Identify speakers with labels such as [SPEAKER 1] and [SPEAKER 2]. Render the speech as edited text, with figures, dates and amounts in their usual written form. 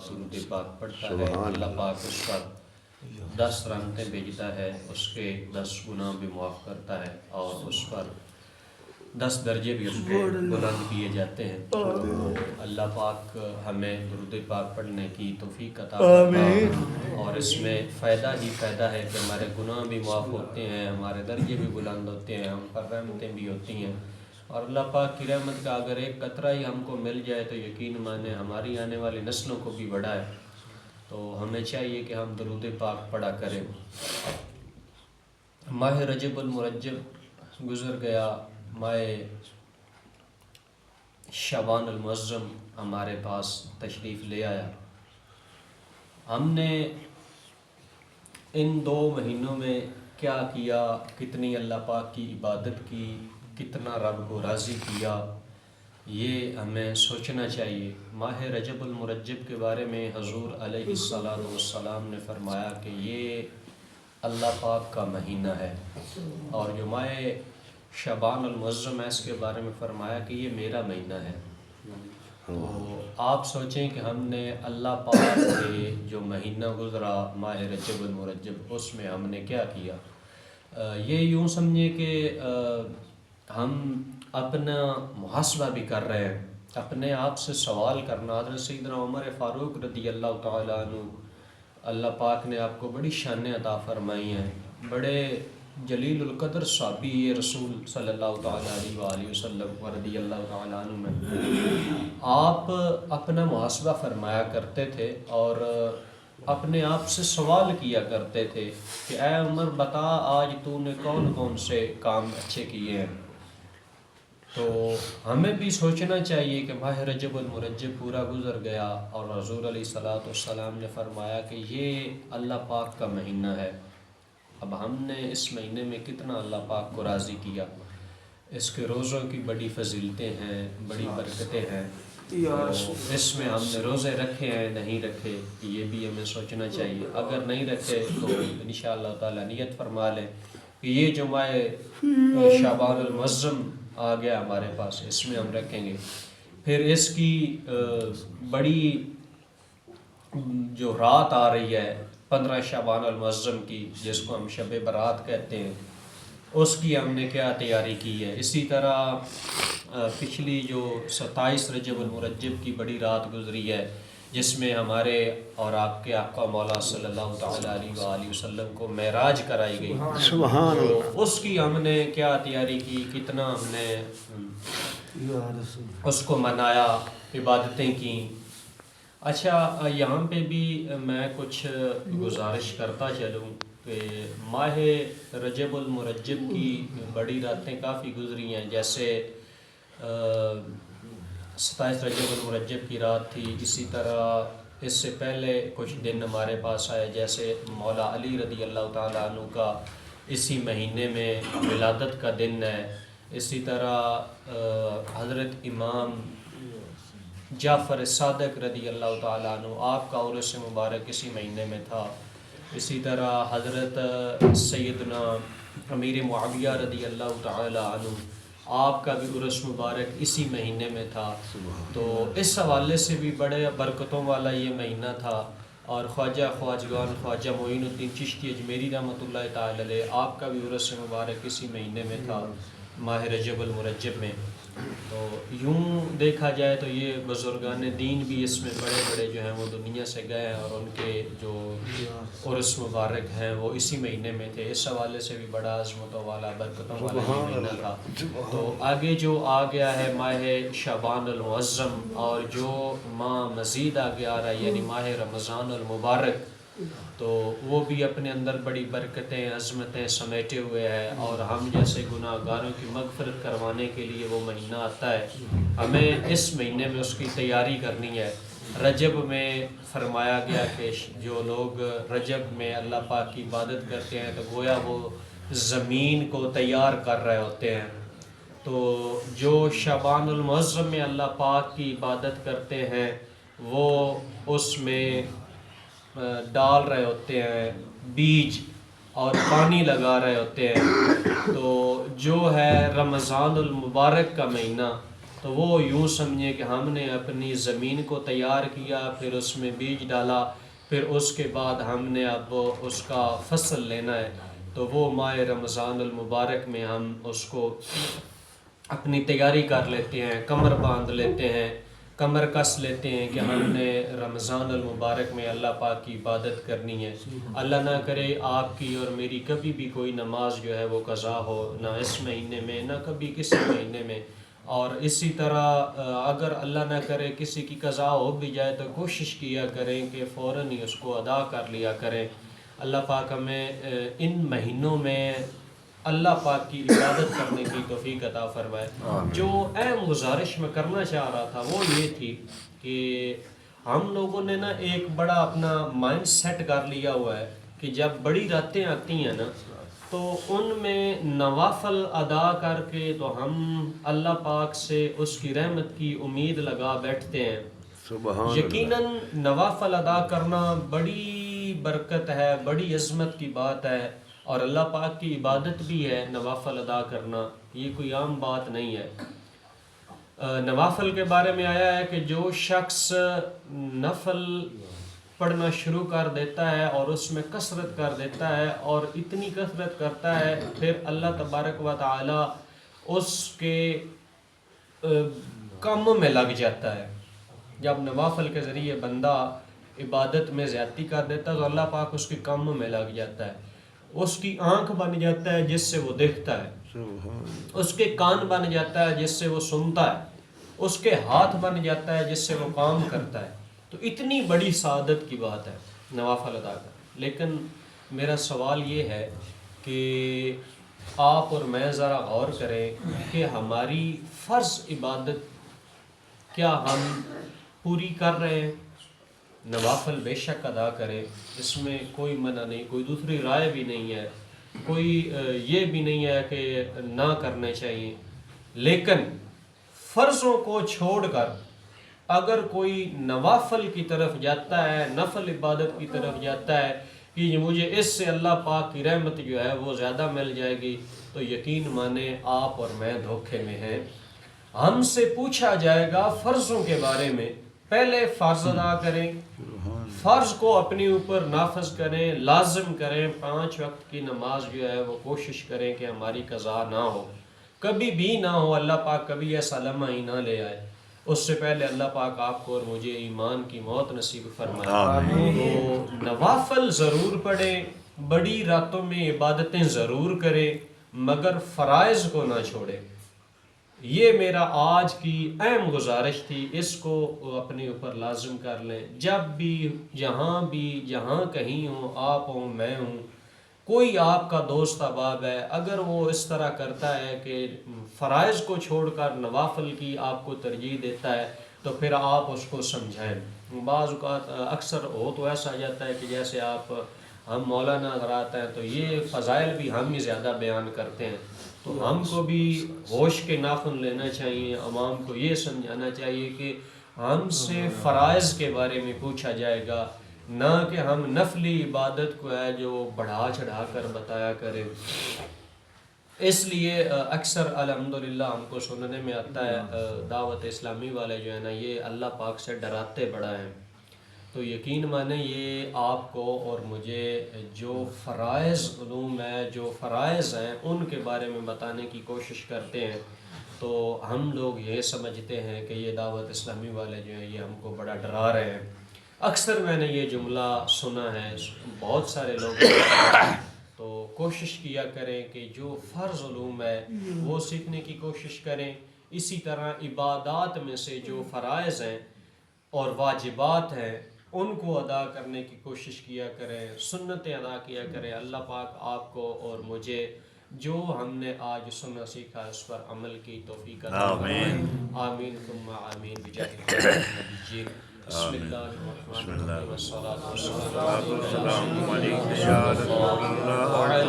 [SPEAKER 1] درود پاک پڑھتا ہے اللہ پاک اس پر 10 رحمتیں بھیجتا ہے، اس کے 10 گناہ بھی معاف کرتا ہے اور اس پر 10 درجے بھی اس کے بلند کیے جاتے ہیں۔ اللہ پاک ہمیں درود پاک پڑھنے کی توفیق عطا فرمائے، اور اس میں فائدہ ہی فائدہ ہے کہ ہمارے گناہ بھی معاف ہوتے ہیں، ہمارے درجے بھی بلند ہوتے ہیں، ہم پر رحمتیں بھی ہوتی ہیں، اور اللہ پاک کی رحمت کا اگر ایک قطرہ ہی ہم کو مل جائے تو یقین مانیں ہماری آنے والی نسلوں کو بھی بڑھائے۔ تو ہمیں چاہیے کہ ہم درود پاک پڑھا کریں۔ ماہ رجب المرجب گزر گیا، ماہ شعبان المعظم ہمارے پاس تشریف لے آیا۔ ہم نے ان 2 مہینوں میں کیا کیا، کتنی اللہ پاک کی عبادت کی، کتنا رب کو راضی کیا، یہ ہمیں سوچنا چاہیے۔ ماہ رجب المرجب کے بارے میں حضور علیہ السلام نے فرمایا کہ یہ اللہ پاک کا مہینہ ہے، اور جو ماہ شعبان المعظم ہے اس کے بارے میں فرمایا کہ یہ میرا مہینہ ہے۔ تو آپ سوچیں کہ ہم نے اللہ پاک کے جو مہینہ گزرا ماہ رجب المرجب، اس میں ہم نے کیا کیا۔ یہ یوں سمجھیں کہ ہم اپنا محاسبہ بھی کر رہے ہیں، اپنے آپ سے سوال کرنا۔ حضرت سیدنا عمر فاروق رضی اللہ تعالیٰ عنہ، اللہ پاک نے آپ کو بڑی شانیں عطا فرمائی ہیں، بڑے جلیل القدر صحابی رسول صلی اللہ تعالیٰ علیہ وآلہ وسلم ورضی اللہ تعالیٰ عنہ میں آپ اپنا محاسبہ فرمایا کرتے تھے اور اپنے آپ سے سوال کیا کرتے تھے کہ اے عمر بتا آج تو نے کون کون سے کام اچھے کیے ہیں۔ تو ہمیں بھی سوچنا چاہیے کہ ماہ رجب المرجب پورا گزر گیا اور حضور علیہ السلام نے فرمایا کہ یہ اللہ پاک کا مہینہ ہے۔ اب ہم نے اس مہینے میں کتنا اللہ پاک کو راضی کیا۔ اس کے روزوں کی بڑی فضیلتیں ہیں، بڑی برکتیں ہیں۔ اس میں ہم نے روزے رکھے ہیں نہیں رکھے، یہ بھی ہمیں سوچنا چاہیے۔ اگر نہیں رکھے تو انشاءاللہ تعالی نیت فرما لیں کہ یہ جو ماہ شعبان المعظم آ گیا ہمارے پاس، اس میں ہم رکھیں گے۔ پھر اس کی بڑی جو رات آ رہی ہے 15 شعبان المعظم کی، جس کو ہم شب برات کہتے ہیں، اس کی ہم نے کیا تیاری کی ہے۔ اسی طرح پچھلی جو 27 رجب المرجب کی بڑی رات گزری ہے، جس میں ہمارے اور آپ کے آقا مولا صلی اللہ تعالیٰ علیہ وآلہ وسلم کو معراج کرائی گئی،
[SPEAKER 2] سبحان اللہ،
[SPEAKER 1] تو اس کی ہم نے کیا تیاری کی، کتنا ہم نے اس کو منایا، عبادتیں کی۔ اچھا، یہاں پہ بھی میں کچھ گزارش کرتا چلوں کہ ماہ رجب المرجب کی بڑی راتیں کافی گزری ہیں، جیسے 27 رجب المرجب کی رات تھی، اسی طرح اس سے پہلے کچھ دن ہمارے پاس آئے، جیسے مولا علی رضی اللہ تعالیٰ عنہ کا اسی مہینے میں ولادت کا دن ہے۔ اسی طرح حضرت امام جعفر صادق رضی اللہ تعالیٰ عنہ، آپ کا عرس مبارک اسی مہینے میں تھا۔ اسی طرح حضرت سیدنا امیر معاویہ رضی اللہ تعالیٰ عنہ، آپ کا بھی عرس مبارک اسی مہینے میں تھا۔ تو اس حوالے سے بھی بڑے برکتوں والا یہ مہینہ تھا، اور خواجہ خواجگان خواجہ معین الدین چشتی اجمیری رحمۃ اللہ تعالی علیہ، آپ کا بھی عرس مبارک اسی مہینے میں تھا، ماہ رجب المرجب میں۔ تو یوں دیکھا جائے تو یہ بزرگان دین بھی اس میں بڑے بڑے جو ہیں وہ دنیا سے گئے ہیں، اور ان کے جو عرس مبارک ہیں وہ اسی مہینے میں تھے۔ اس حوالے سے بھی بڑا عظمتوں والا برکتوں والا یہ مہینہ تھا۔ تو آگے جو آ گیا ہے ماہ شعبان المعظم، اور جو ماہ مزید آگے آ رہا ہے یعنی ماہ رمضان المبارک، تو وہ بھی اپنے اندر بڑی برکتیں عظمتیں سمیٹے ہوئے ہے، اور ہم جیسے گناہ گاروں کی مغفرت کروانے کے لیے وہ مہینہ آتا ہے۔ ہمیں اس مہینے میں اس کی تیاری کرنی ہے۔ رجب میں فرمایا گیا کہ جو لوگ رجب میں اللہ پاک کی عبادت کرتے ہیں تو گویا وہ زمین کو تیار کر رہے ہوتے ہیں۔ تو جو شعبان المعظم میں اللہ پاک کی عبادت کرتے ہیں وہ اس میں ڈال رہے ہوتے ہیں بیج اور پانی لگا رہے ہوتے ہیں۔ تو جو ہے رمضان المبارک کا مہینہ، تو وہ یوں سمجھیں کہ ہم نے اپنی زمین کو تیار کیا، پھر اس میں بیج ڈالا، پھر اس کے بعد ہم نے اب اس کا فصل لینا ہے، تو وہ ماہ رمضان المبارک میں ہم اس کو اپنی تیاری کر لیتے ہیں، کمر باندھ لیتے ہیں، کمر کس لیتے ہیں کہ ہم نے رمضان المبارک میں اللہ پاک کی عبادت کرنی ہے۔ اللہ نہ کرے آپ کی اور میری کبھی بھی کوئی نماز جو ہے وہ قضا ہو، نہ اس مہینے میں نہ کبھی کسی مہینے میں، اور اسی طرح اگر اللہ نہ کرے کسی کی قضا ہو بھی جائے تو کوشش کیا کریں کہ فوراً ہی اس کو ادا کر لیا کریں۔ اللہ پاک ہمیں ان مہینوں میں اللہ پاک کی عبادت کرنے کی توفیق عطا فرمائے۔ جو اہم گزارش میں کرنا چاہ رہا تھا وہ یہ تھی کہ ہم لوگوں نے نا ایک بڑا اپنا مائنڈ سیٹ کر لیا ہوا ہے کہ جب بڑی راتیں آتی ہیں نا تو ان میں نوافل ادا کر کے تو ہم اللہ پاک سے اس کی رحمت کی امید لگا بیٹھتے ہیں۔ یقیناً نوافل ادا کرنا بڑی برکت ہے، بڑی عظمت کی بات ہے، اور اللہ پاک کی عبادت بھی ہے نوافل ادا کرنا، یہ کوئی عام بات نہیں ہے۔ نوافل کے بارے میں آیا ہے کہ جو شخص نفل پڑھنا شروع کر دیتا ہے اور اس میں کثرت کر دیتا ہے اور اتنی کثرت کرتا ہے، پھر اللہ تبارک و تعالی اس کے کم میں لگ جاتا ہے۔ جب نوافل کے ذریعے بندہ عبادت میں زیادتی کر دیتا ہے تو اللہ پاک اس کے کم میں لگ جاتا ہے، اس کی آنکھ بن جاتا ہے جس سے وہ دیکھتا ہے، اس کے کان بن جاتا ہے جس سے وہ سنتا ہے، اس کے ہاتھ بن جاتا ہے جس سے وہ کام کرتا ہے۔ تو اتنی بڑی سعادت کی بات ہے نوافل ادا کرنا۔ لیکن میرا سوال یہ ہے کہ آپ اور میں ذرا غور کریں کہ ہماری فرض عبادت کیا ہم پوری کر رہے ہیں؟ نوافل بے شک ادا کریں، اس میں کوئی منع نہیں، کوئی دوسری رائے بھی نہیں ہے، کوئی یہ بھی نہیں ہے کہ نہ کرنے چاہیے، لیکن فرضوں کو چھوڑ کر اگر کوئی نوافل کی طرف جاتا ہے، نفل عبادت کی طرف جاتا ہے کہ مجھے اس سے اللہ پاک کی رحمت جو ہے وہ زیادہ مل جائے گی، تو یقین مانے آپ اور میں دھوکے میں ہیں۔ ہم سے پوچھا جائے گا فرضوں کے بارے میں، پہلے فرض ادا کریں، فرض کو اپنے اوپر نافذ کریں، لازم کریں، 5 وقت کی نماز جو ہے وہ کوشش کریں کہ ہماری قضا نہ ہو، کبھی بھی نہ ہو، اللہ پاک کبھی ایسا لمحہ ہی نہ لے آئے۔ اس سے پہلے اللہ پاک آپ کو اور مجھے ایمان کی موت نصیب فرمائے۔ تو نوافل ضرور پڑھیں، بڑی راتوں میں عبادتیں ضرور کریں، مگر فرائض کو نہ چھوڑیں۔ یہ میرا آج کی اہم گزارش تھی، اس کو اپنے اوپر لازم کر لیں۔ جب بھی جہاں کہیں ہوں، آپ ہوں میں ہوں، کوئی آپ کا دوست احباب ہے، اگر وہ اس طرح کرتا ہے کہ فرائض کو چھوڑ کر نوافل کی آپ کو ترجیح دیتا ہے تو پھر آپ اس کو سمجھائیں۔ بعض اوقات اکثر ہو تو ایسا آ جاتا ہے کہ جیسے ہم مولانا حضرات ہیں تو یہ فضائل بھی ہم ہی زیادہ بیان کرتے ہیں، تو ہم کو بھی ہوش کے ناخن لینا چاہیے، عوام کو یہ سمجھانا چاہیے کہ ہم سے فرائض کے بارے میں پوچھا جائے گا، نہ کہ ہم نفلی عبادت کو ہے جو بڑھا چڑھا کر بتایا کریں۔ اس لیے اکثر الحمدللہ ہم کو سننے میں آتا ہے دعوت اسلامی والے جو ہے نا یہ اللہ پاک سے ڈراتے بڑا ہیں، تو یقین مانیں یہ آپ کو اور مجھے جو فرائض علوم ہے، جو فرائض ہیں ان کے بارے میں بتانے کی کوشش کرتے ہیں، تو ہم لوگ یہ سمجھتے ہیں کہ یہ دعوت اسلامی والے جو ہیں یہ ہم کو بڑا ڈرا رہے ہیں۔ اکثر میں نے یہ جملہ سنا ہے بہت سارے لوگ، تو کوشش کیا کریں کہ جو فرض علوم ہے وہ سیکھنے کی کوشش کریں، اسی طرح عبادات میں سے جو فرائض ہیں اور واجبات ہیں ان کو ادا کرنے کی کوشش کیا کریں، سنتیں ادا کیا کریں۔ اللہ پاک آپ کو اور مجھے جو ہم نے آج سننا سیکھا اس پر عمل کی توفیق عطا فرمائے۔ آمین ثم آمین بجاہ نبی۔ بسم اللہ الرحمن الرحیم، والصلاة والسلام علیک یا رسول اللہ وعلی